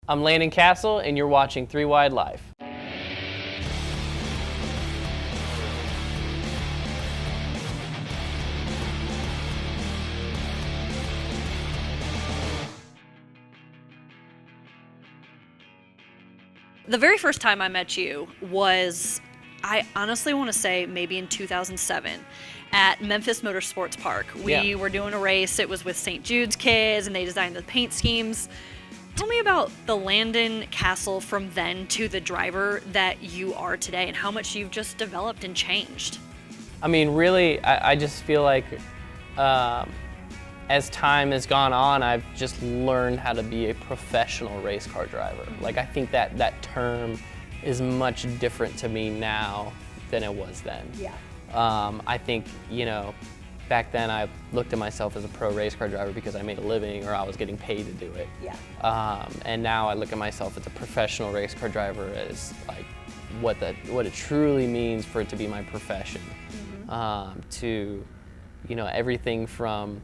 I'm Landon Cassill, and you're watching 3 Wide Life. The very first time I met you was, I honestly want to say maybe in 2007 at Memphis Motorsports Park. We were doing a race. It was with St. Jude's kids, and they designed the paint schemes. Tell me about the Landon Cassill from then to the driver that you are today and how much you've just developed and changed. I mean, really, I just feel like as time has gone on, I've just learned how to be a professional race car driver. Like, I think that term is much different to me now than it was then. Yeah. I think, back then I looked at myself as a pro race car driver because I made a living or I was getting paid to do it. Yeah. And now I look at myself as a professional race car driver as like what it truly means for it to be my profession. Mm-hmm. To, everything from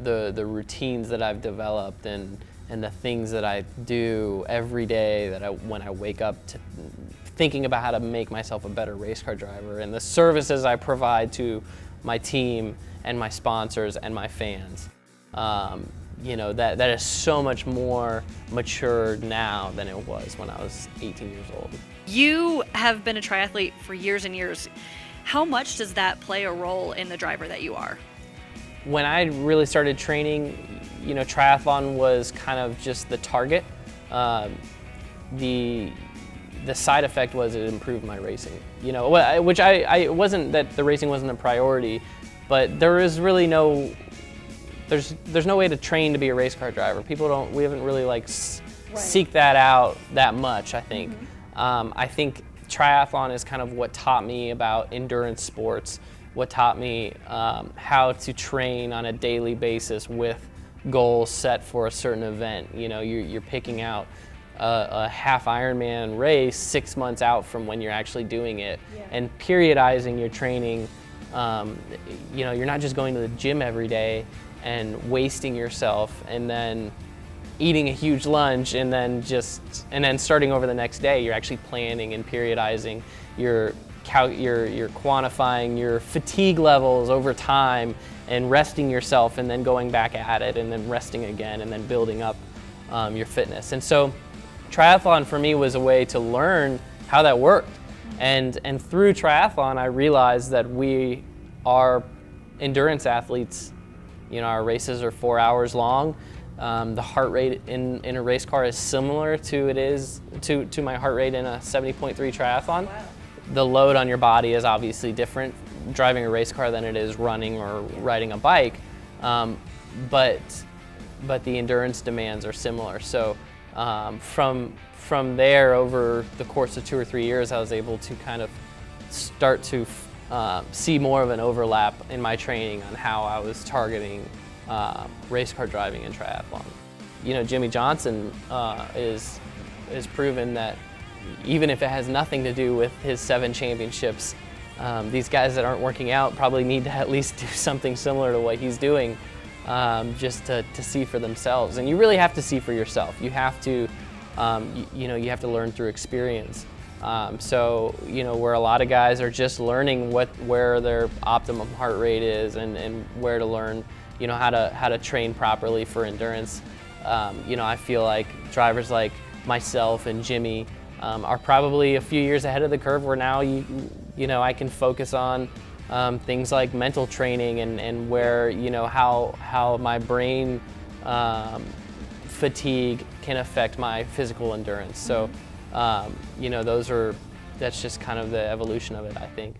the routines that I've developed and the things that I do every day when I wake up to thinking about how to make myself a better race car driver, and the services I provide to my team and my sponsors and my fans. That is so much more mature now than it was when I was 18 years old. You have been a triathlete for years and years. How much does that play a role in the driver that you are? When I really started training, triathlon was kind of just the target. The side effect was it improved my racing. Which I wasn't that the racing wasn't a priority, but there is really there's no way to train to be a race car driver. We haven't really seek that out that much, I think. Mm-hmm. I think triathlon is kind of what taught me about endurance sports, what taught me how to train on a daily basis with goals set for a certain event. You're picking out a half Ironman race 6 months out from when you're actually doing it, and periodizing your training. You're not just going to the gym every day and wasting yourself and then eating a huge lunch and then starting over the next day. You're actually planning and periodizing. You're quantifying your fatigue levels over time and resting yourself and then going back at it and then resting again and then building up your fitness. And so triathlon for me was a way to learn how that worked. And through triathlon, I realized that we are endurance athletes. Our races are 4 hours long. The heart rate in a race car is similar to my heart rate in a 70.3 triathlon. Wow. The load on your body is obviously different driving a race car than it is running or riding a bike, but the endurance demands are similar. So from there, over the course of 2 or 3 years, I was able to kind of start to see more of an overlap in my training on how I was targeting race ar driving and triathlon. Jimmy Johnson is proven that even if it has nothing to do with his 7 championships, these guys that aren't working out probably need to at least do something similar to what he's doing, just to see for themselves. And you really have to see for yourself. You have to, you have to learn through experience. Where a lot of guys are just learning where their optimum heart rate is and where to learn, how to train properly for endurance. I feel like drivers like myself and Jimmy are probably a few years ahead of the curve, where now I can focus on things like mental training and where how my brain fatigue can affect my physical endurance. So that's just kind of the evolution of it, I think.